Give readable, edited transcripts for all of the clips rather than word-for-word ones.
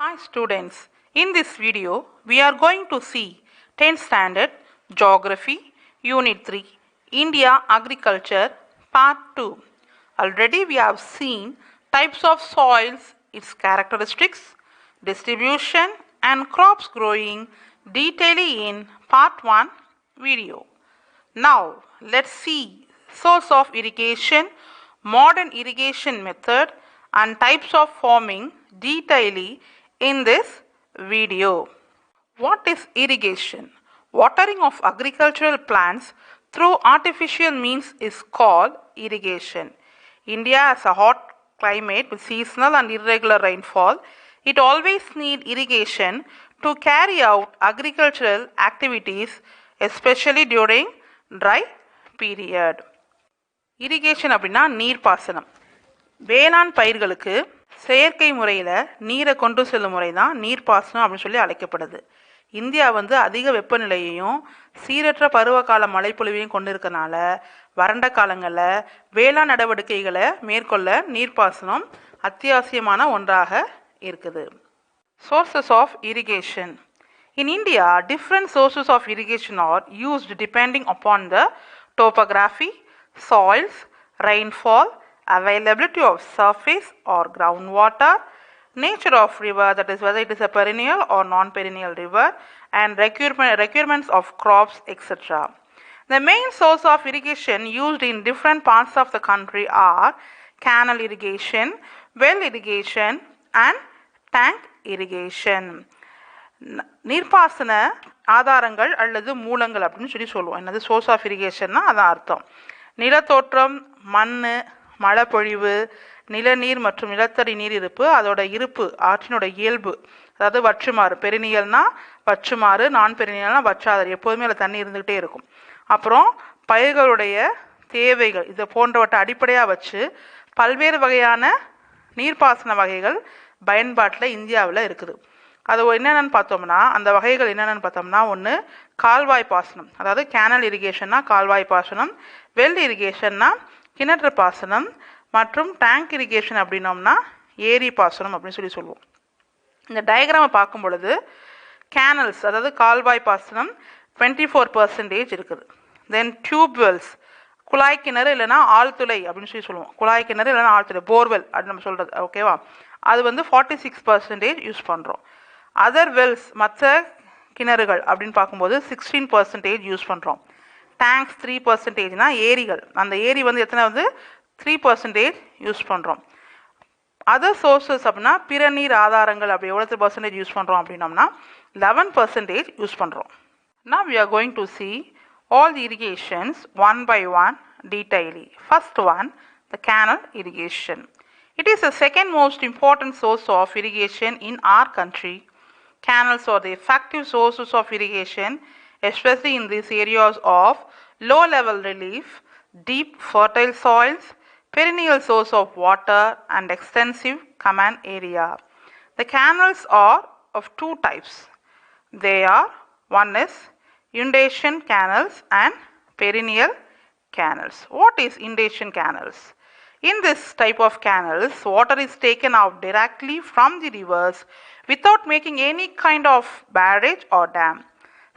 Hi students, in this video we are going to see 10th standard Geography Unit 3 India Agriculture Part 2. Already we have seen types of soils, its characteristics, distribution and crops growing detailedly in Part 1 video. Now let's see source of irrigation, modern irrigation method and types of farming detailedly in this video. What is irrigation? Watering of agricultural plants through artificial means is called irrigation. India has a hot climate with seasonal and irregular rainfall. It always needs irrigation to carry out agricultural activities, especially during dry period. Irrigation அப்படின்னா நீர்ப்பாசனம். வேளாண் பயிர்களுக்கு செயற்கை முறையில் நீரை கொண்டு செல்லும் முறை தான் நீர்ப்பாசனம் அப்படின்னு சொல்லி அழைக்கப்படுது. இந்தியா அதிக வெப்பநிலையையும் சீரற்ற பருவகால மழைப்பொழிவையும் கொண்டு இருக்கனால வறண்ட காலங்களில் வேளாண் நடவடிக்கைகளை மேற்கொள்ள நீர்ப்பாசனம் அத்தியாவசியமான ஒன்றாக இருக்குது. Sources of irrigation. In India, different sources of irrigation are used depending upon the topography, soils, rainfall, availability of surface or groundwater, nature of river, that is whether it is a perennial or non-perennial river, and requirements of crops, etc. The main source of irrigation used in different parts of the country are canal irrigation, well irrigation, and tank irrigation. நீர்ப்பாசன ஆதாரங்கள் அல்லது மூலங்கள் அப்படின்னு சொல்லி சொல்லுவோம். என்னது source of இரிகேஷன்னா அதான் அர்த்தம். நிலத்தோற்றம், மண், மழைப்பொழிவு, நிலநீர் மற்றும் நிலத்தடி நீர் இருப்பு, அதோட இருப்பு, ஆற்றினோட இயல்பு, அதாவது வற்றுமாறு, பெரினியல்னா வற்றுமாறு, நான் பெரினியல்னா வற்றாதல், எப்போதுமே அதில் தண்ணி இருந்துகிட்டே இருக்கும். அப்புறம் பயிர்களுடைய தேவைகள், இதை போன்றவற்றை அடிப்படையாக வச்சு பல்வேறு வகையான நீர்ப்பாசன வகைகள் பயன்பாட்டில் இந்தியாவில் இருக்குது. அது என்னென்னு பார்த்தோம்னா, அந்த வகைகள் என்னென்னு பார்த்தோம்னா, ஒன்று கால்வாய் பாசனம், அதாவது கேனல் இரிகேஷன்னா கால்வாய் பாசனம், வெல் இரிகேஷன்னா கிணற்று பாசனம், மற்றும் டேங்க் இரிகேஷன் அப்படின்னோம்னா ஏரி பாசனம் அப்படின்னு சொல்லி சொல்லுவோம். இந்த டயக்ராமை பார்க்கும் பொழுது கேனல்ஸ், அதாவது கால்வாய் பாசனம் 24% இருக்குது. தென் டியூப்வெல்ஸ், குழாய் கிணறு இல்லைனா ஆழ்துளை அப்படின்னு சொல்லி சொல்லுவோம். குழாய் கிணறு இல்லைனா ஆழ்துளை, போர்வெல் அப்படின்னு நம்ம சொல்கிறது, ஓகேவா? அது 46% யூஸ் பண்ணுறோம். அதர் வெல்ஸ், மற்ற கிணறுகள் அப்படின்னு பார்க்கும்போது 16% யூஸ் பண்ணுறோம். டேங்க்ஸ் 3%னா ஏரிகள், அந்த ஏரி எத்தனை 3% யூஸ் பண்ணுறோம். அதர் சோர்ஸஸ் அப்படின்னா பிற நீர் ஆதாரங்கள் அப்படி எவ்வளோ % யூஸ் பண்ணுறோம் அப்படின்னோம்னா 11% யூஸ் பண்ணுறோம். Now we are going to see all the irrigations one by one detailedly. First one, the canal irrigation. It is the second most important source of irrigation in our country. Canals are the effective sources of irrigation, especially in these areas of low level relief, deep fertile soils, perennial source of water and extensive command area. The canals are of two types. They are, one is inundation canals and perennial canals. What is inundation canals? In this type of canals, water is taken out directly from the rivers without making any kind of barrage or dam.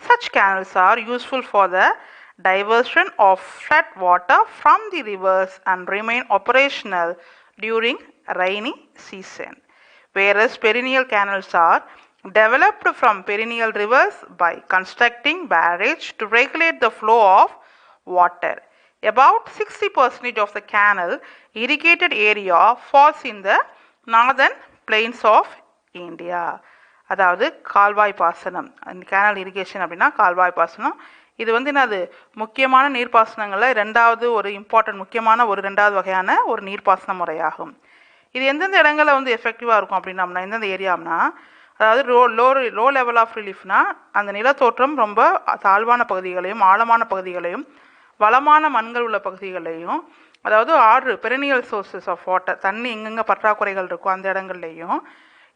Such canals are useful for the diversion of flood water from the rivers and remain operational during rainy season. Whereas perennial canals are developed from perennial rivers by constructing barrage to regulate the flow of water. About 60% of the canal irrigated area falls in the northern plains of India. அதாவது கால்வாய் பாசனம், canal irrigation அப்படின்னா கால்வாய் பாசனம். இது என்னது முக்கியமான நீர்ப்பாசனங்களில் ரெண்டாவது ஒரு இம்பார்ட்டன்ட் முக்கியமான ஒரு ரெண்டாவது வகையான ஒரு நீர்ப்பாசன முறையாகும். இது எந்தெந்த இடங்களில் எஃபெக்டிவாக இருக்கும் அப்படின்னம்னா, எந்தெந்த ஏரியாம்னா, அதாவது லோ லெவல் ஆஃப் ரிலீஃப்னா அந்த நிலத்தோற்றம் ரொம்ப தாழ்வான பகுதிகளையும் ஆழமான பகுதிகளையும் வளமான மண்கள் உள்ள பகுதிகளையும், அதாவது ஆறு பெரினியல் சோர்சஸ் ஆஃப் வாட்டர், தண்ணி எங்கெங்கே பற்றாக்குறைகள் இருக்கும் அந்த இடங்கள்லையும்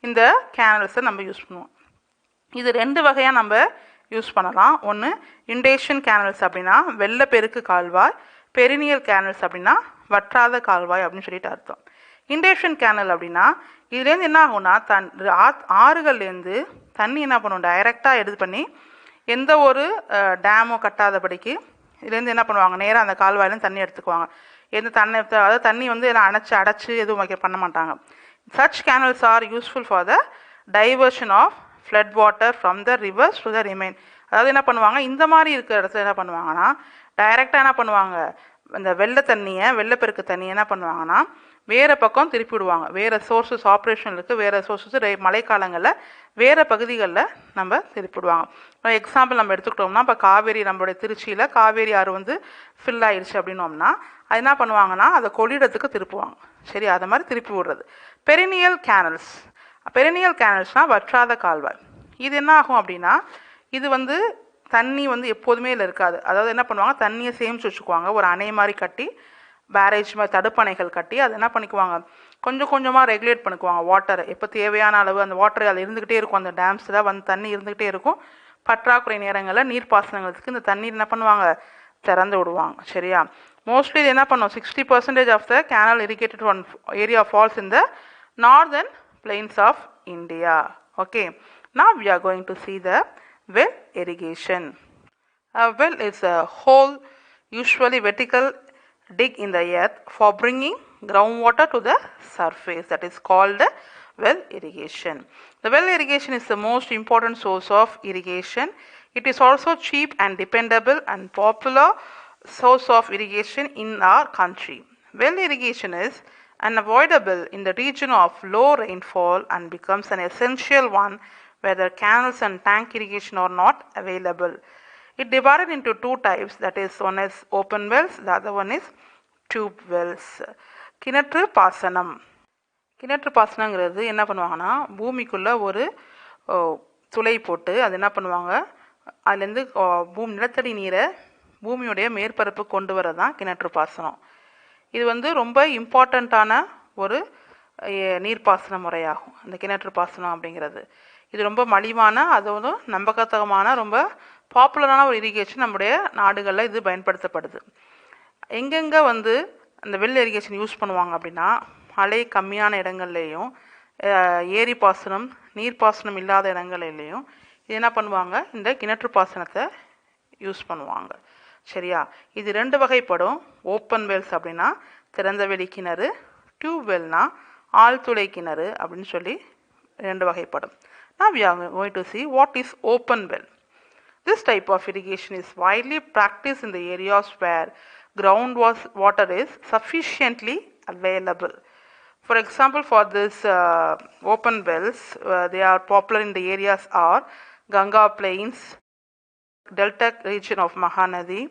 இந்த கேனல்ஸை நம்ம யூஸ் பண்ணுவோம். இது ரெண்டு வகையாக நம்ம யூஸ் பண்ணலாம். ஒன்று இண்டேஷன் கேனல்ஸ் அப்படின்னா வெள்ளப்பெருக்கு கால்வாய், பெரினியல் கேனல்ஸ் அப்படின்னா வற்றாத கால்வாய் அப்படின்னு சொல்லிட்டு அர்த்தம். இண்டேஷன் கேனல் அப்படின்னா இதுலேருந்து என்ன ஆகும்னா ஆறுகள்லேருந்து தண்ணி என்ன பண்ணுவோம், டைரெக்டாக எடுத்து பண்ணி எந்த ஒரு டேமோ கட்டாதபடிக்கு இதுலேருந்து என்ன பண்ணுவாங்க, நேராக அந்த கால்வாயிலேருந்து தண்ணி எடுத்துக்குவாங்க. எந்த தண்ணி அதாவது தண்ணி வந்து எல்லாம் அடைச்சி எதுவும் பண்ண மாட்டாங்க. Such canals are useful for the diversion of flood water from the rivers to the remain. அதாவது என்ன பண்ணுவாங்க, இந்த மாதிரி இருக்கிற இடத்துல என்ன பண்ணுவாங்கன்னா டைரெக்டாக என்ன பண்ணுவாங்க, இந்த வெள்ளப்பெருக்கு தண்ணியை என்ன பண்ணுவாங்கன்னா வேறு பக்கம் திருப்பி விடுவாங்க. வேறு சோர்ஸஸ் ஆப்ரேஷன் இருக்குது, வேறு சோர்ஸஸ் மழைக்காலங்களில் வேறு பகுதிகளில் நம்ம திருப்பி விடுவாங்க. எக்ஸாம்பிள் நம்ம எடுத்துக்கிட்டோம்னா இப்போ காவேரி, நம்மளுடைய திருச்சியில் காவேரி ஆறு வந்து ஃபில் ஆயிடுச்சு அப்படின்னோம்னா அது என்ன பண்ணுவாங்கன்னா அதை கொள்ளிடத்துக்கு திருப்புவாங்க. சரி, அதை மாதிரி திருப்பி விடுறது. பெரினியல் கேனல்ஸ்னால் வற்றாத கால்வாய். இது என்ன ஆகும் அப்படின்னா இது வந்து தண்ணி வந்து எப்போதுமே இதில் இருக்காது. அதாவது என்ன பண்ணுவாங்க, தண்ணியை சேமித்து வச்சுக்குவாங்க. ஒரு அணை மாதிரி கட்டி, பேரேஜ் மாதிரி தடுப்பணைகள் கட்டி அது என்ன பண்ணிக்குவாங்க, கொஞ்சம் கொஞ்சமாக ரெகுலேட் பண்ணிக்குவாங்க வாட்டரை. எப்போ தேவையான அளவு அந்த வாட்டர் அதில் இருந்துக்கிட்டே இருக்கும். அந்த டேம்ஸில் வந்து தண்ணி இருந்துக்கிட்டே இருக்கும். பற்றாக்குறை நேரங்களில் நீர்ப்பாசனங்களுக்கு இந்த தண்ணீர் என்ன பண்ணுவாங்க, திறந்து விடுவாங்க. சரியா, மோஸ்ட்லி இது என்ன பண்ணும், 60% of the canal irrigated one area falls in the northern plains of India. Okay, now we are going to see the well irrigation. A well is a hole, usually vertical, dig in the earth for bringing groundwater to the surface. That is called well irrigation. The well irrigation is the most important source of irrigation. It is also cheap and dependable and popular source of irrigation in our country. Well irrigation is unavoidable in the region of low rainfall and becomes an essential one whether canals and tank irrigation are not available. It divided into two types, that is, one is open wells, the other one is tube wells. கிணற்று பாசனங்கிறது என்ன பண்ணுவாங்கன்னா பூமிக்குள்ளே ஒரு துளை போட்டு அது என்ன பண்ணுவாங்க, அதுலேருந்து நிலத்தடி நீரை பூமியுடைய மேற்பரப்பு கொண்டு வரதான் கிணற்று பாசனம். இது வந்து ரொம்ப இம்பார்ட்டண்ட்டான ஒரு நீர்ப்பாசன முறையாகும் இந்த கிணற்று பாசனம் அப்படிங்கிறது. இது ரொம்ப மலிவான, அதோட நம்பகத்தகமான, ரொம்ப பாப்புலரான ஒரு இரிகேஷன் நம்முடைய நாடுகளில் இது பயன்படுத்தப்படுது. எங்கெங்கே வந்து அந்த வெல் இரிகேஷன் யூஸ் பண்ணுவாங்க அப்படின்னா மழை கம்மியான இடங்கள்லேயும் ஏரி பாசனம் நீர்ப்பாசனம் இல்லாத இடங்கள்லேயும் இது என்ன பண்ணுவாங்க, இந்த கிணற்று பாசனத்தை யூஸ் பண்ணுவாங்க. சரியா, இது ரெண்டு வகைப்படும். ஓப்பன் வெல்ஸ் அப்படின்னா திறந்தவெளி கிணறு, டியூப் வெல்னா ஆழ்துளை கிணறு அப்படின்னு சொல்லி ரெண்டு வகைப்படும். Now we are going to see what is open well. This type of irrigation is widely practiced in the areas where groundwater is sufficiently available. For example, for this open wells, they are popular in the areas are Ganga Plains, Delta region of Mahanadi,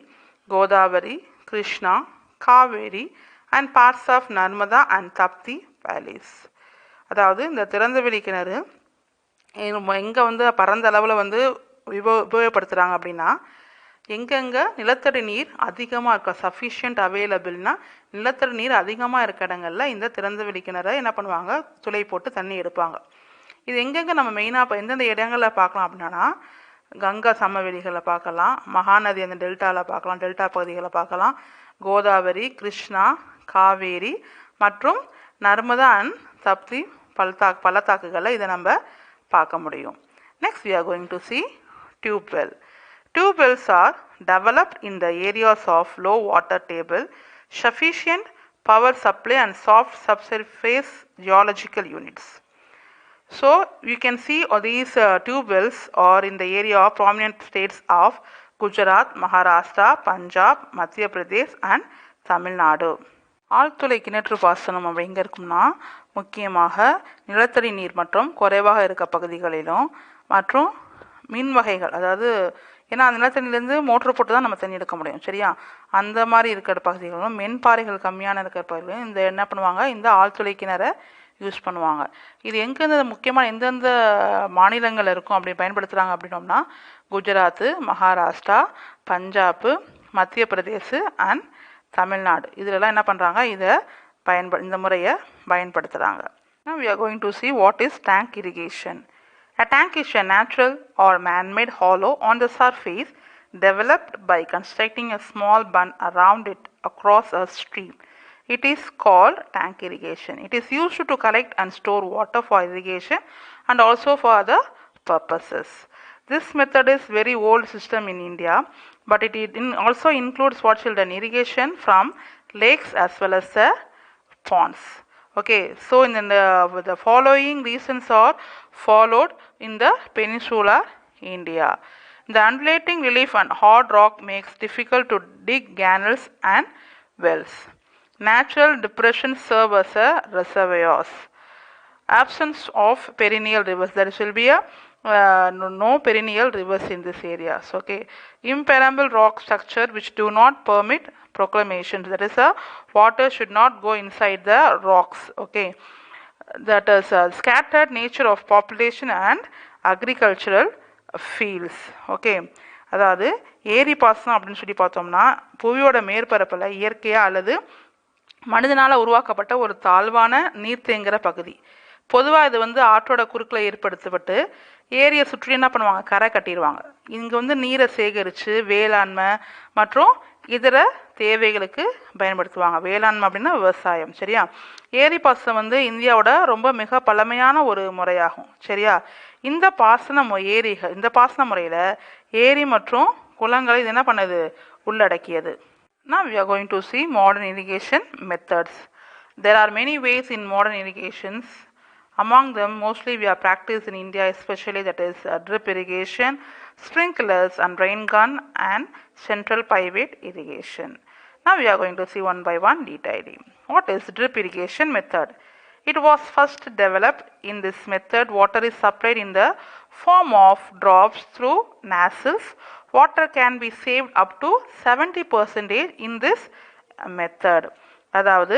Godavari, Krishna, Kaveri and parts of Narmada and Tapti valleys. அதாவது இந்த திறந்தவெளி கிணறு எங்கே வந்து பரந்த அளவில் வந்து உபயோகப்படுத்துகிறாங்க அப்படின்னா எங்கெங்கே நிலத்தடி நீர் அதிகமாக இருக்க, சஃபிஷியன்ட் அவைலபிள்னா நிலத்தடி நீர் அதிகமாக இருக்க இடங்களில் இந்த திறந்தவெளி கிணறை என்ன பண்ணுவாங்க, துளை போட்டு தண்ணி எடுப்பாங்க. இது எங்கெங்கே நம்ம மெயினாக எந்தெந்த இடங்களில் பார்க்கலாம் அப்படின்னா கங்கா சமவெளிகளை பார்க்கலாம், மகாநதி அந்த டெல்டாவில் பார்க்கலாம், டெல்டா பகுதிகளை பார்க்கலாம், கோதாவரி, கிருஷ்ணா, காவேரி மற்றும் நர்மதா அண்ட் தப்தி பள்ளத்தாக்குகளை இதை நம்ம பார்க்க முடியும். Next we are going to see tube well. Tube wells are developed in the areas of low water table, sufficient power supply and soft subsurface geological units. So you can see these tube wells are in the area of prominent states of Gujarat, Maharashtra, Punjab, Madhya Pradesh and Tamil Nadu. ஆழ்துளை கிணற்று பாசனம் அப்படி எங்கே இருக்கும்னா முக்கியமாக நிலத்தடி நீர் மற்றும் குறைவாக இருக்க பகுதிகளிலும் மற்றும் மின் வகைகள், அதாவது ஏன்னா அந்த நிலத்தடியிலேருந்து மோட்ரு போட்டு தான் நம்ம தண்ணி எடுக்க முடியும். சரியா, அந்த மாதிரி இருக்கிற பகுதிகளும் மென்பாறைகள் கம்மியான இருக்கிற பகுதிகளும் இந்த என்ன பண்ணுவாங்க, இந்த ஆழ்துளை கிணறை யூஸ் பண்ணுவாங்க. இது எங்கெந்த முக்கியமாக எந்தெந்த மாநிலங்கள் இருக்கும் அப்படி பயன்படுத்துகிறாங்க அப்படின்னோம்னா குஜராத்து, மகாராஷ்டிரா, பஞ்சாப், மத்திய பிரதேஷ் அண்ட் தமிழ்நாடு, இதிலெல்லாம் என்ன பண்ணுறாங்க, இந்த முறையை பயன்படுத்துகிறாங்க. Now we are going to see what is tank irrigation. A tank is a natural or man-made hollow on the surface developed by constructing a small bund around it across a stream. It is called tank irrigation. It is used to collect and store water for irrigation and also for other purposes. This method is very old system in India, but it also includes what children irrigation from lakes as well as the ponds. Okay, so in the following reasons are followed in the peninsular India. The undulating relief and hard rock makes difficult to dig canals and wells. Natural depressions serve as a reservoirs. Absence of perennial rivers. There will be a no perennial rivers in this area. So, okay, impermeable rock structure which do not permit proclamations. That is, water should not go inside the rocks. Okay, that is scattered nature of population and agricultural fields. Okay, அதாவது ஏரி பாசனம் அப்படின்னு சொல்லி பார்த்தோம்னா புவியோட மேற்பரப்பில் இயற்கையாக அல்லது மனிதனால் உருவாக்கப்பட்ட ஒரு தாழ்வான நீர் தேங்குகிற பகுதி. பொதுவாக இது ஆற்றோட குறுக்கில் ஏற்படுத்தப்பட்டு ஏரியை சுற்றி என்ன பண்ணுவாங்க, கரை கட்டிடுவாங்க. இங்கே நீரை சேகரித்து வேளாண்மை மற்றும் இதர தேவைகளுக்கு பயன்படுத்துவாங்க. வேளாண்மை அப்படின்னா விவசாயம். சரியா, ஏரி பாசனம் இந்தியாவோட ரொம்ப மிக பழமையான ஒரு முறையாகும். சரியா, இந்த பாசன முறையில் ஏரி மற்றும் குளங்களை இது என்ன பண்ணுது, உள்ளடக்கியது. Now we are going to see modern irrigation methods. There are many ways in modern irrigations. Among them, mostly we are practiced in India, especially that is drip irrigation, sprinklers and rain gun and central pivot irrigation. Now we are going to see one by one detailing. What is drip irrigation method? It was first developed. In this method, water is supplied in the form of drops through nozzles. Water can be saved up to 70% in this method. அதாவது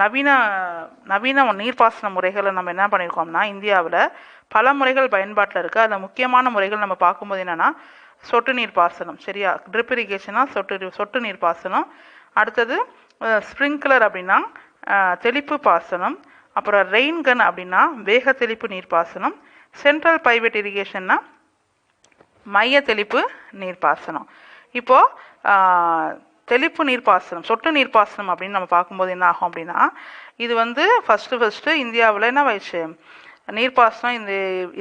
நவீன நீர்ப்பாசன முறைகளை நம்ம என்ன பண்ணியிருக்கோம்னா இந்தியாவில் பல முறைகள் பயன்பாட்டில் இருக்குது. அதில் முக்கியமான முறைகள் நம்ம பார்க்கும்போது என்னென்னா சொட்டு நீர் பாசனம். சரியா, ட்ரிப் இரிகேஷனா சொட்டு நீர் பாசனம். அடுத்தது ஸ்ப்ரிங்க்லர் அப்படின்னா தெளிப்பு பாசனம். அப்புறம் ரெயின் கன் அப்படின்னா வேக தெளிப்பு நீர் பாசனம். சென்ட்ரல் பைவட் இரிகேஷன்னா மைய தெளிப்பு நீர்ப்பாசனம். இப்போது தெளிப்பு நீர்ப்பாசனம், சொட்டு நீர்ப்பாசனம் அப்படின்னு நம்ம பார்க்கும்போது என்ன ஆகும் அப்படின்னா இது ஃபஸ்ட்டு இந்தியாவில் என்ன ஆயிடுச்சு, நீர்ப்பாசனம் இந்த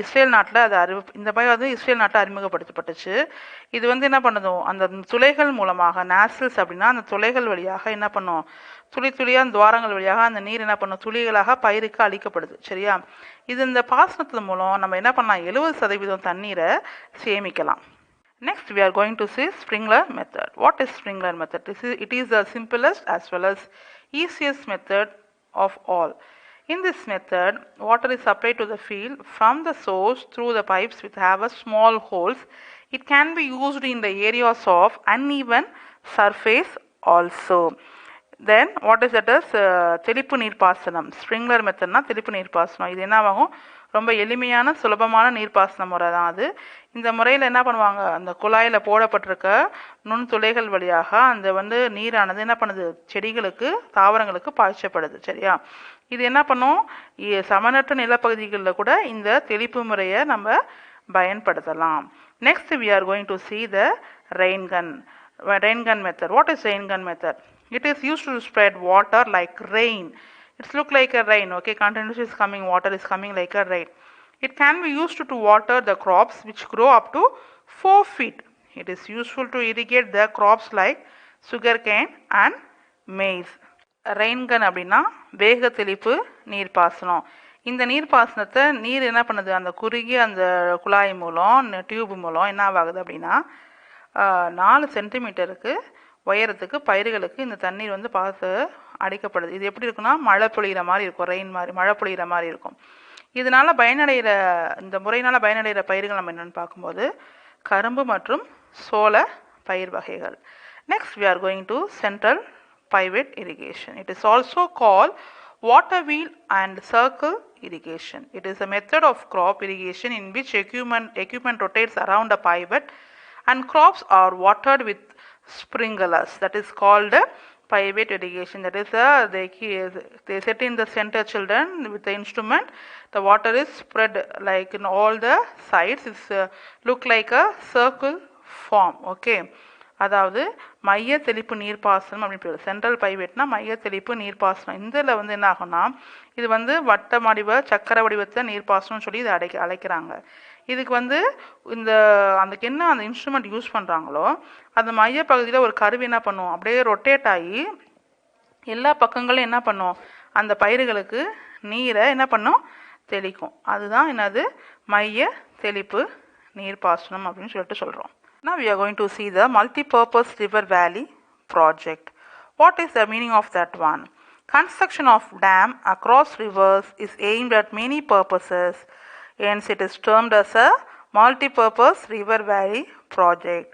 இஸ்ரேல் நாட்டில் அது இந்த மாதிரி இஸ்ரேல் நாட்டில் அறிமுகப்படுத்தப்பட்டுச்சு. இது என்ன பண்ணுதும், அந்த துளைகள் மூலமாக நாசில்ஸ் அப்படின்னா அந்த துளைகள் வழியாக என்ன பண்ணும், துளியாக துவாரங்கள் வழியாக அந்த நீர் என்ன பண்ணும், துளிகளாக பயிருக்கு அளிக்கப்படுது. சரியா, இந்த பாசனத்தின் மூலம் நம்ம என்ன பண்ணலாம், 70% தண்ணீரை சேமிக்கலாம். Next we are going to see sprinkler method. What is sprinkler method? It is the simplest as well as easiest method of all. In this method, water is supplied to the field from the source through the pipes which have a small holes. It can be used in the areas of uneven surface also. Then what is that is தெளிப்பு நீர்ப்பாசனம். Sprinkler மெத்தட்னா தெளிப்பு நீர்ப்பாசனம். இது என்னவாகும், ரொம்ப எளிமையான சுலபமான நீர்ப்பாசன முறை தான் அது. இந்த முறையில் என்ன பண்ணுவாங்க, அந்த குழாயில் போடப்பட்டிருக்க நுண்துளைகள் வழியாக அந்த நீரானது என்ன பண்ணுது, செடிகளுக்கு தாவரங்களுக்கு பாய்ச்சப்படுது. சரியா, இது என்ன பண்ணும், சமனற்ற நிலப்பகுதிகளில் கூட இந்த தெளிப்பு முறையை நம்ம பயன்படுத்தலாம். Next we are going to see the rain gun method. What is rain gun method? It is used to spread water like rain. It's look like a rain. Okay, continuously is coming, water is coming like a rain. It can be used to water the crops which grow up to 4 feet. It is useful to irrigate the crops like sugarcane and maize. Rain gun அப்படின்னா வேக தெளிப்பு நீர்ப்பாசனம். இந்த நீர்ப்பாசனத்தை நீர் என்ன பண்ணுது, அந்த குறுகிய அந்த குழாய் மூலம் டியூப் மூலம் என்ன ஆகுது அப்படின்னா 4 சென்டிமீட்டருக்கு உயரத்துக்கு பயிர்களுக்கு இந்த தண்ணீர் பார்த்து அடிக்கப்படுது. இது எப்படி இருக்குன்னா மழை பொழிகிற மாதிரி இருக்கும், ரெயின் மாதிரி மழை பொழிகிற மாதிரி இருக்கும். இதனால் இந்த முறையினால் பயனடைகிற பயிர்கள் நம்ம என்னென்னு பார்க்கும்போது கரும்பு மற்றும் சோள பயிர் வகைகள். Next we are going to central pivot irrigation. It is also called water wheel and circle irrigation. It is a method of crop irrigation in which equipment rotates around a pivot and crops are watered with sprinklers. That is called pivot irrigation. That is they set in the center children with the instrument. The water is spread like in all the sides. It's look like a circle form. Okay, அதாவது மைய தெளிப்பு நீர்ப்பாசனம் அப்படின்னு பேர். Central பைவேட்னா மைய தெளிப்பு நீர்ப்பாசனம். இதில் வந்து என்ன ஆகும்னா இது வந்து வட்ட வடிவ சக்கர வடிவத்தை நீர்ப்பாசனம் சொல்லி இதை அழைக்கிறாங்க. இதுக்கு வந்து அதுக்கு என்ன அந்த இன்ஸ்ட்ருமெண்ட் யூஸ் பண்ணுறாங்களோ அந்த மைய பகுதியில் ஒரு கருவி என்ன பண்ணும், அப்படியே ரொட்டேட் ஆகி எல்லா பக்கங்களும் என்ன பண்ணும், அந்த பயிர்களுக்கு நீரை என்ன பண்ணும், தெளிக்கும். அதுதான் என்னது மைய தெளிப்பு நீர்ப்பாசனம் அப்படின்னு சொல்லிட்டு சொல்கிறோம். Now we are going to see the multi-purpose river valley project. What is the meaning of that one? Construction of dam across rivers is aimed at many purposes, hence it is termed as a multi-purpose river valley project.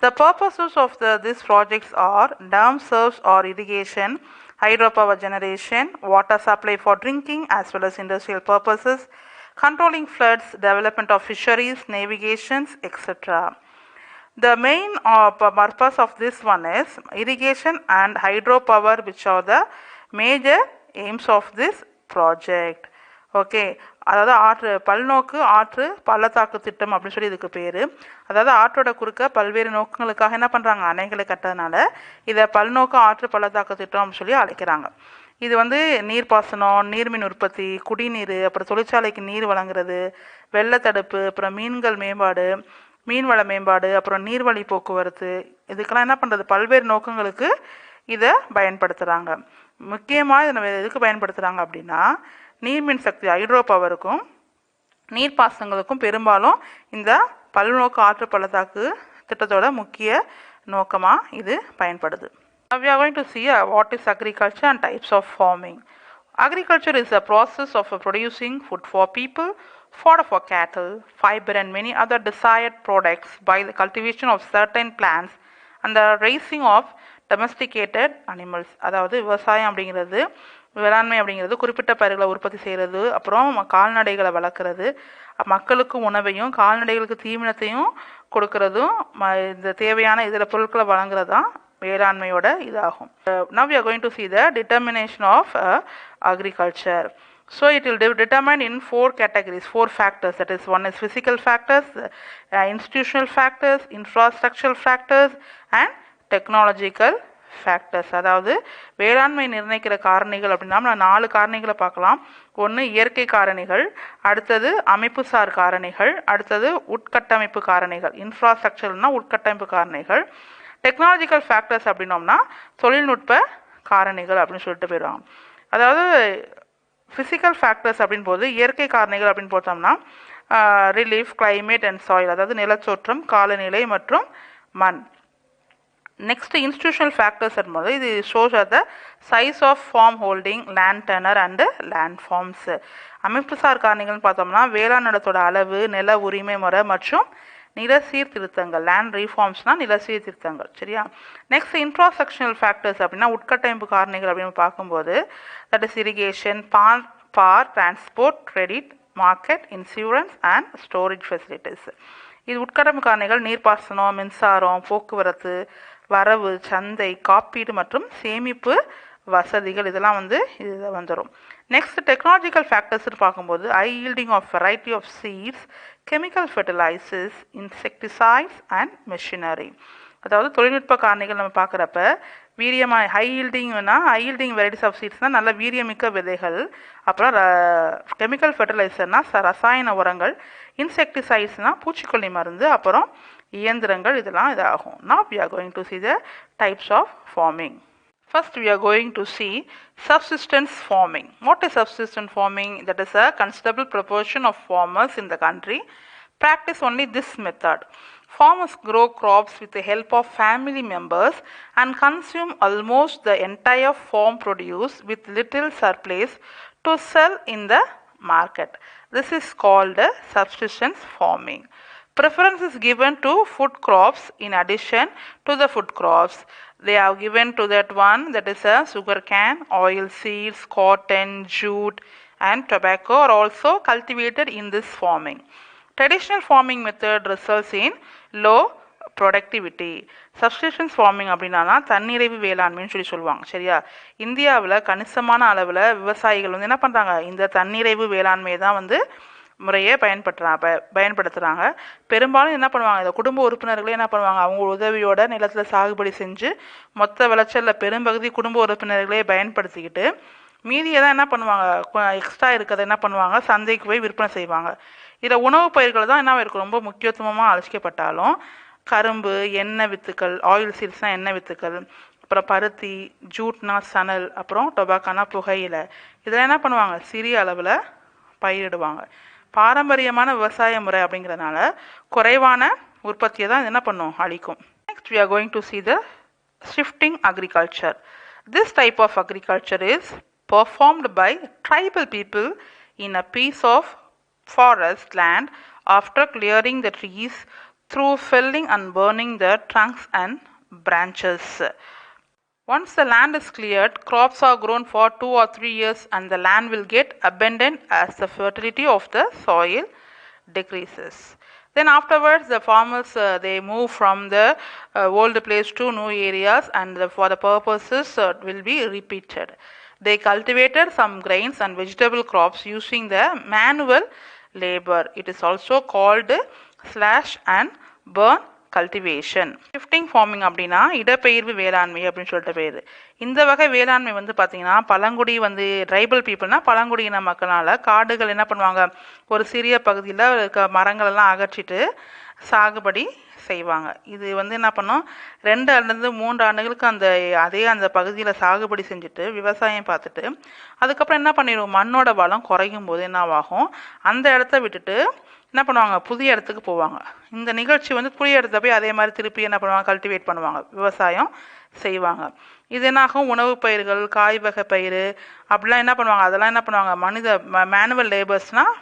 The purposes of these projects are dam serves or irrigation, hydropower generation, water supply for drinking as well as industrial purposes, controlling floods, development of fisheries, navigations, etc. The main purpose of this one is irrigation and hydropower, which are the major aims of this project. Okay, அதாவது பல்நோக்கு ஆற்று பள்ளத்தாக்கு திட்டம் அப்படின்னு சொல்லி இதுக்கு பேர். அதாவது ஆற்றோட குறுக்க பல்வேறு நோக்கங்களுக்காக என்ன பண்ணுறாங்க, அணைகளை கட்டுறதுனால இதை பல்நோக்கு ஆற்று பள்ளத்தாக்கு திட்டம் அப்படின்னு சொல்லி அழைக்கிறாங்க. இது வந்து நீர்ப்பாசனம், நீர்மின் உற்பத்தி, குடிநீர், அப்புறம் தொழிற்சாலைக்கு நீர் வழங்குறது, வெள்ளத்தடுப்பு, அப்புறம் மீன்கள் மேம்பாடு, மீன்வள மேம்பாடு, அப்புறம் நீர்வழி போக்குவரத்து, இதுக்கெல்லாம் என்ன பண்ணுறது பல்வேறு நோக்கங்களுக்கு இதை பயன்படுத்துகிறாங்க. முக்கியமாக இதை எதுக்கு பயன்படுத்துகிறாங்க அப்படின்னா நீர்மின் சக்தி ஹைட்ரோ பவருக்கும் நீர்ப்பாசனங்களுக்கும் பெரும்பாலும் இந்த பல்நோக்கு ஆற்று பள்ளத்தாக்கு திட்டத்தோட முக்கிய நோக்கமாக இது பயன்படுது. Now we are going to see what is agriculture and types of farming. Agriculture is a process of producing food for people, fodder for cattle, fiber and many other desired products by the cultivation of certain plants and the raising of domesticated animals. அதாவது விவசாயம் அப்படிங்கிறது, வேளாண்மை அப்படிங்கிறது குறிப்பிட்ட பயிர்களை உற்பத்தி செய்கிறது, அப்புறம் கால்நடைகளை வளர்க்குறது, மக்களுக்கு உணவையும் கால்நடைகளுக்கு தீவனத்தையும் கொடுக்கறதும், இந்த தேவையான இதில் பொருட்களை வழங்குறது தான் வேளாண்மையோட இதாகும். Now we are going to see the determination of agriculture. So it will determine in 4 categories, 4 factors. That is, one is physical factors, institutional factors, infrastructural factors and technological factors. அதாவது வேளாண்மை நிர்ணயிக்கிற காரணிகள் அப்படின்னா நம்ம 4 காரணிகளை பார்க்கலாம். ஒன்று இயற்கை காரணிகள், அடுத்தது அமைப்புசார் காரணிகள், அடுத்தது உட்கட்டமைப்பு காரணிகள். இன்ஃப்ராஸ்ட்ரக்சர்னா உட்கட்டமைப்பு காரணிகள். டெக்னாலஜிக்கல் ஃபேக்டர்ஸ் அப்படின்னோம்னா தொழில்நுட்ப காரணிகள் அப்படின்னு சொல்லிட்டு போயிடுவாங்க. அதாவது ஃபிசிக்கல் ஃபேக்டர்ஸ் அப்படின் போது இயற்கை காரணிகள் அப்படின்னு பார்த்தோம்னா ரிலீஃப், கிளைமேட் அண்ட் சாயில், அதாவது நிலச்சோற்றம், காலநிலை மற்றும் மண். நெக்ஸ்ட் இன்ஸ்டிடியூஷனல் ஃபேக்டர்ஸ் என்பது இது shows the size of farm holding, land tenure and land farms. அமைப்புசார் காரணிகள்னு பார்த்தோம்னா வேளாண் நிலத்தோட அளவு, நில உரிமை முறை மற்றும் நில சீர்திருத்தங்கள். லேண்ட் ரீஃபார்ம்ஸ்னால் நில சீர்திருத்தங்கள். சரியா? நெக்ஸ்ட் இன்ஃப்ராஸ்ட்ரக்சரல் ஃபேக்டர்ஸ் அப்படின்னா உட்கட்டமைப்பு காரணிகள் அப்படின்னு பார்க்கும்போது that is irrigation, power, transport, credit, market, insurance and storage facilities. இது உட்கட்டமைப்பு காரணிகள் நீர்ப்பாசனம், மின்சாரம், போக்குவரத்து, வரவு, சந்தை, காப்பீடு மற்றும் சேமிப்பு வசதிகள், இதெல்லாம் வந்து இதில் வந்துடும். நெக்ஸ்ட் டெக்னாலஜிக்கல் ஃபேக்டர்ஸ்னு பார்க்கும்போது high yielding of variety of seeds, chemical fertilisers, insecticides and machinery. அதாவது தொழில்நுட்ப காரணிகள் நம்ம பார்க்குறப்ப வீரியமாக ஹை ஈல்டிங் வெரைட்டிஸ் ஆஃப் சீட்ஸ்னால் நல்ல வீரியமிக்க விதைகள், அப்புறம் கெமிக்கல் ஃபெர்டிலைசர்னால் ரசாயன உரங்கள், இன்செக்டிசைட்ஸ்னால் பூச்சிக்கொல்லி மருந்து, அப்புறம் இயந்திரங்கள், இதெல்லாம் இதாகும். Now we are going to see the types of farming. First we are going to see subsistence farming. What is subsistence farming? That is a considerable proportion of farmers in the country practice only this method. Farmers grow crops with the help of family members and consume almost the entire farm produce with little surplus to sell in the market. This is called subsistence farming. Preference is given to food crops in addition to the food crops. They have given to that one, that is a sugar cane, oil seeds, cotton, jute and tobacco are also cultivated in this farming. Traditional farming method results in low productivity. Subsistence farming அப்படின்னா தன்னிறைவு வேளாண்மைன்னு சொல்லி சொல்லுவாங்க. சரியா? இந்தியாவில் கணிசமான அளவில் விவசாயிகள் வந்து என்ன பண்ணுறாங்க, இந்த தன்னிறைவு வேளாண்மையை தான் வந்து முறையை பயன்படுத்துகிறாங்க. பெரும்பாலும் என்ன பண்ணுவாங்க, இந்த குடும்ப உறுப்பினர்களே என்ன பண்ணுவாங்க, அவங்க உதவியோட நிலத்தில் சாகுபடி செஞ்சு மொத்த விளைச்சலில் பெரும்பகுதி குடும்ப உறுப்பினர்களே பயன்படுத்திக்கிட்டு மீதியை தான் என்ன பண்ணுவாங்க, எக்ஸ்ட்ரா இருக்கிறத என்ன பண்ணுவாங்க, சந்தைக்கு போய் விற்பனை செய்வாங்க. இதில் உணவு பயிர்கள் தான் என்ன இருக்கும் ரொம்ப முக்கியத்துவமாக அழைக்கப்பட்டாலும் கரும்பு, எண்ணெய் வித்துக்கள், ஆயில் சீட்ஸ்னால் எண்ணெய் வித்துக்கள், அப்புறம் பருத்தி, ஜூட்னா சணல், அப்புறம் டொபாக்கோனா புகையிலை, இதெல்லாம் என்ன பண்ணுவாங்க சிறிய அளவில் பயிரிடுவாங்க. பாரம்பரியமான விவசாய முறை அப்படிங்கிறதுனால குறைவான உற்பத்தியை தான் என்ன பண்ணும் அளிக்கும். Next we are going to see the shifting agriculture. This type of agriculture is performed by tribal people in a piece of forest land after clearing the trees through felling and burning the trunks and branches. Once the land is cleared, crops are grown for 2 or 3 years and the land will get abundant as the fertility of the soil decreases. Then afterwards the farmers they move from the old place to new areas and for the purposes will be repeated. They cultivated some grains and vegetable crops using the manual labor. It is also called slash and burn cultivation. Shifting farming அப்படின்னா இடப்பெயர்வு வேளாண்மை அப்படின்னு சொல்லிட்டு பேர். இந்த வகை வேளாண்மை வந்து பார்த்திங்கன்னா பழங்குடி வந்து ட்ரைபல் பீப்புள்னா பழங்குடியின மக்களால் காடுகள் என்ன பண்ணுவாங்க, ஒரு சிறிய பகுதியில் இருக்க மரங்களெல்லாம் அகற்றிட்டு சாகுபடி செய்வாங்க. இது வந்து என்ன பண்ணும், 2 அல்லது 3 ஆண்டுகளுக்கு அந்த பகுதியில் சாகுபடி செஞ்சுட்டு விவசாயம் பார்த்துட்டு அதுக்கப்புறம் என்ன பண்ணிடுவோம், மண்ணோட வளம் குறையும் போது என்னவாகும், அந்த இடத்த விட்டுட்டு என்ன பண்ணுவாங்க, புதிய இடத்துக்கு போவாங்க. இந்த நிகழ்ச்சி வந்து புதிய இடத்த போய் அதே மாதிரி திருப்பி என்ன பண்ணுவாங்க, கல்டிவேட் பண்ணுவாங்க, விவசாயம் செய்வாங்க. இது என்னாகும், உணவு பயிர்கள், காய் வகை பயிர் அப்படிலாம் என்ன பண்ணுவாங்க, அதெல்லாம் என்ன பண்ணுவாங்க, மேனுவல் லேபர்ஸ்னால்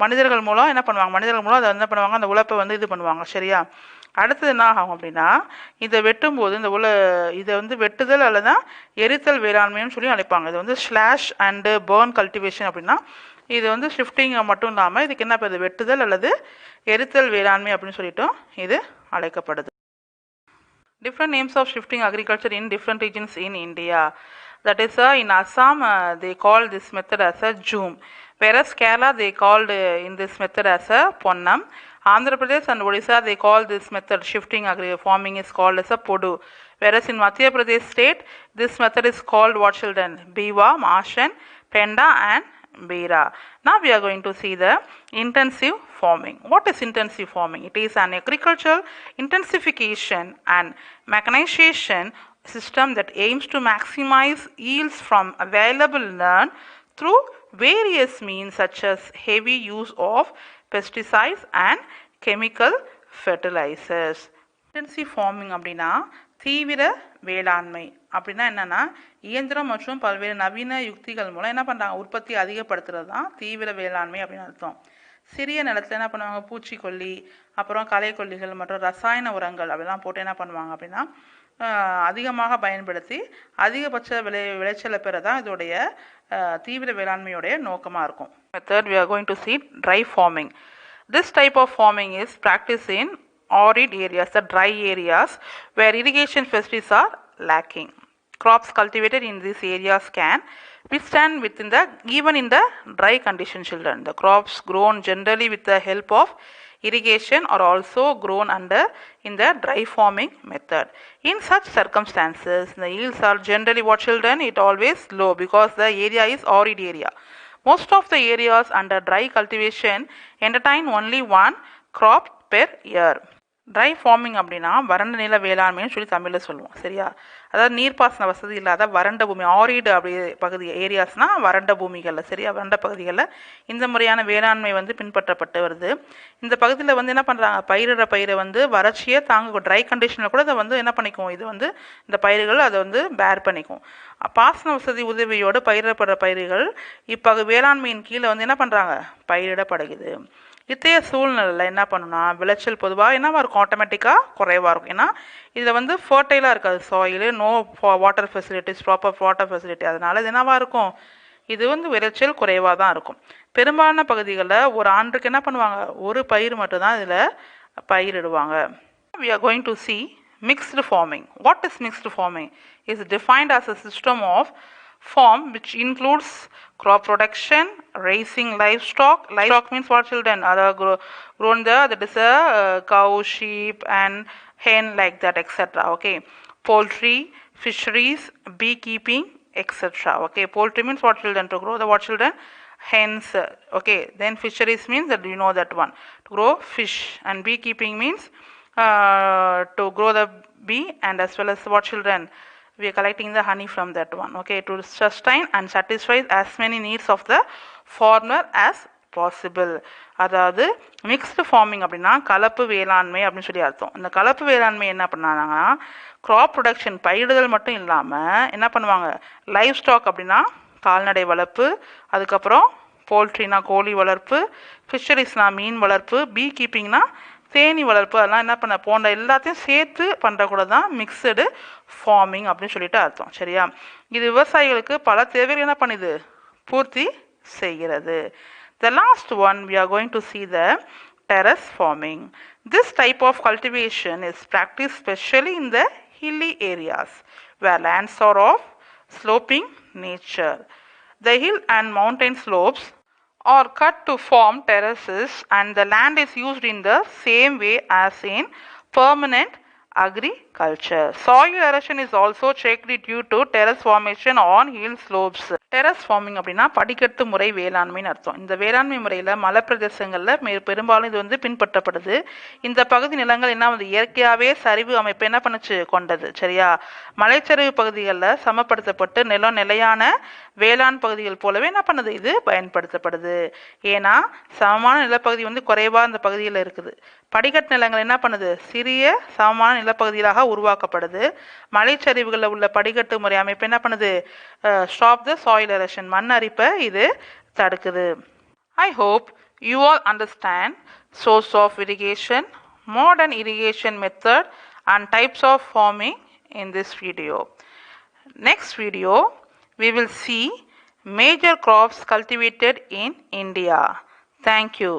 மனிதர்கள் மூலம் என்ன பண்ணுவாங்க, அதை என்ன பண்ணுவாங்க, அந்த உழைப்பை வந்து இது பண்ணுவாங்க. சரியா, அடுத்தது என்ன ஆகும் அப்படின்னா, இதை வெட்டும்போது இதை வந்து வெட்டுதல் அல்லது எரித்தல் வேளாண்மைன்னு சொல்லி அழைப்பாங்க. இது வந்து ஸ்லாஷ் அண்டு பர்ன் கல்டிவேஷன் அப்படின்னா இது வந்து ஷிஃப்டிங் மட்டும் இல்லாமல் இதுக்கு என்ன பேர், வெட்டுதல் அல்லது எரித்தல் வேளாண்மை அப்படின்னு சொல்லிட்டு இது அழைக்கப்படுது. Different names of shifting agriculture in different regions in India. That is, in Assam they call this method as a Joom, whereas Kerala they called in this method as a Ponnam. Andhra Pradesh and Odisha they call this method shifting farming is called as a Podu, whereas in Madhya Pradesh state this method is called what children, Biwa, Mashan, Penda and Beera. Now we are going to see the intensive farming. What is intensive farming? It is an agricultural intensification and mechanization system that aims to maximize yields from available land through various means such as heavy use of pesticides and chemical fertilizers. Intensive farming அப்படின்னா தீவிர வேளாண்மை அப்படின்னா என்னென்னா, இயந்திரம் மற்றும் பல்வேறு நவீன யுக்திகள் மூலம் என்ன பண்ணுறாங்க, உற்பத்தி அதிகப்படுத்துறது தான் தீவிர வேளாண்மை அப்படின்னு அர்த்தம். சிறிய நிலத்தில் என்ன பண்ணுவாங்க, பூச்சிக்கொல்லி, அப்புறம் களைக்கொல்லிகள் மற்றும் ரசாயன உரங்கள் அப்படிலாம் போட்டு என்ன பண்ணுவாங்க அப்படின்னா அதிகமாக பயன்படுத்தி அதிகபட்ச விளைச்சலை பெற தான் இதோடைய தீவிர வேளாண்மையோடைய நோக்கமாக இருக்கும். Third, we are going to see dry farming. This type of farming is practiced in arid areas, the dry areas where irrigation facilities are lacking. Crops cultivated in these areas can withstand even in the dry condition children. The crops grown generally with the help of irrigation are also grown in the dry farming method. In such circumstances, the yields are generally what children, it always low because the area is arid area. Most of the areas under dry cultivation entertain only one crop per year. Dry farming அப்படின்னா வறண்ட நில வேளாண்மைன்னு சொல்லி தமிழில் சொல்லுவோம். சரியா, அதாவது நீர்ப்பாசன வசதி இல்லாத வறண்ட பூமி, ஆரிடு அப்படி பகுதி ஏரியாஸ்னால் வறண்ட பூமிகளில், சரியா, வறண்ட பகுதிகளில் இந்த முறையான வேளாண்மை வந்து பின்பற்றப்பட்டு வருது. இந்த பகுதியில் வந்து என்ன பண்ணுறாங்க, பயிரிடுற பயிரை வந்து வறட்சியை தாங்க, ட்ரை கண்டிஷனில் கூட அதை வந்து என்ன பண்ணிக்கும், இது வந்து இந்த பயிர்கள் அதை வந்து பேர் பண்ணிக்கும். பாசன வசதி உதவியோடு பயிரிடப்படுற பயிர்கள் வேளாண்மையின் கீழே வந்து என்ன பண்ணுறாங்க, பயிரிடப்படுகிறது. இத்தகைய சூழ்நிலையில் என்ன பண்ணுன்னா விளைச்சல் பொதுவாக என்னவாக இருக்கும், ஆட்டோமேட்டிக்காக குறைவாக இருக்கும். ஏன்னா இதில் வந்து ஃபர்டைலாக இருக்காது soil, no water facilities, proper water facility, அதனால் இது என்னவாக இருக்கும், இது வந்து விளைச்சல் குறைவாக தான் இருக்கும். பெரும்பாலான பகுதிகளில் ஒரு ஆண்டுக்கு என்ன பண்ணுவாங்க, ஒரு பயிர் மட்டும்தான் இதில் பயிரிடுவாங்க. We are going to see mixed farming. What is mixed farming? It is defined as a system of form which includes crop production, raising livestock. Livestock means what, children? Grown there, that is a cow, sheep and hen, like that, etc. Okay. Poultry, fisheries, beekeeping, etc. Okay. Poultry means what, children? To grow the what, children? Hens. Okay. Then fisheries means that you know that one, to grow fish, and beekeeping means to grow the bee, and as well as what, children? We are collecting the honey from that one. Okay. To sustain and satisfy as many needs of the farmer as possible. அதாவது mixed farming அப்படின்னா கலப்பு வேளாண்மை அப்படின்னு சொல்லி அர்த்தம். இந்த கலப்பு வேளாண்மை என்ன பண்ணாங்கன்னா கிராப் ப்ரொடக்ஷன், பயிரிடுதல் மட்டும் இல்லாமல் என்ன பண்ணுவாங்க, லைவ் ஸ்டாக் அப்படின்னா கால்நடை வளர்ப்பு, அதுக்கப்புறம் போல்ட்ரினா கோழி வளர்ப்பு, ஃபிஷரிஸ்னா மீன் வளர்ப்பு, பீ கீப்பிங்னா தேனி வளர்ப்பு, அதெல்லாம் என்ன பண்ண போன்ற எல்லாத்தையும் சேர்த்து பண்ணுற கூட தான் மிக்சடு ஃபார்மிங் அப்படின்னு சொல்லிட்டு அர்த்தம். சரியா? இது விவசாயிகளுக்கு பல தேவைகள் என்ன பண்ணுது, பூர்த்தி செய்கிறது. The last one we are going to see the terrace farming. This type of cultivation is practiced especially in the hilly areas where lands are of sloping nature. The hill and mountain slopes are cut to form terraces, and the land is used in the same way as in permanent agriculture. Soil erosion is also checked due to terrace formation on hill slopes. Terrace farming அப்படின்னா படிக்கட்டு முறை வேளாண்மைன்னு அர்த்தம். இந்த வேளாண்மை முறையில் மலை பிரதேசங்களில் பெரும்பாலும் இது வந்து பின்பற்றப்படுது. இந்த பகுதி நிலங்கள் என்ன வந்து இயற்கையாகவே சரிவு அமைப்பு என்ன பண்ணுச்சு கொண்டது. சரியா? மலைச்சரிவு பகுதிகளில் சமப்படுத்தப்பட்டு நிலம் நிலையான வேளாண் பகுதிகள் போலவே என்ன பண்ணுது, இது பயன்படுத்தப்படுது. ஏன்னா சமமான நிலப்பகுதி வந்து குறைவாக இந்த பகுதியில் இருக்குது. படிக்கட்டு நிலங்கள் என்ன பண்ணுது, சிறிய சமமான நிலப்பகுதிகளாக உருவாக்கப்படுது. மலைச்சரிவுகளில் உள்ள படிக்கட்டு முறை அமைப்பு என்ன பண்ணுது, ஸ்டாப் த சாயில் எரோஷன், மண் அரிப்பை இது தடுக்குது. I hope you all understand source of irrigation, modern irrigation method and types of farming in this video. Next video we will see major crops cultivated in India. Thank you.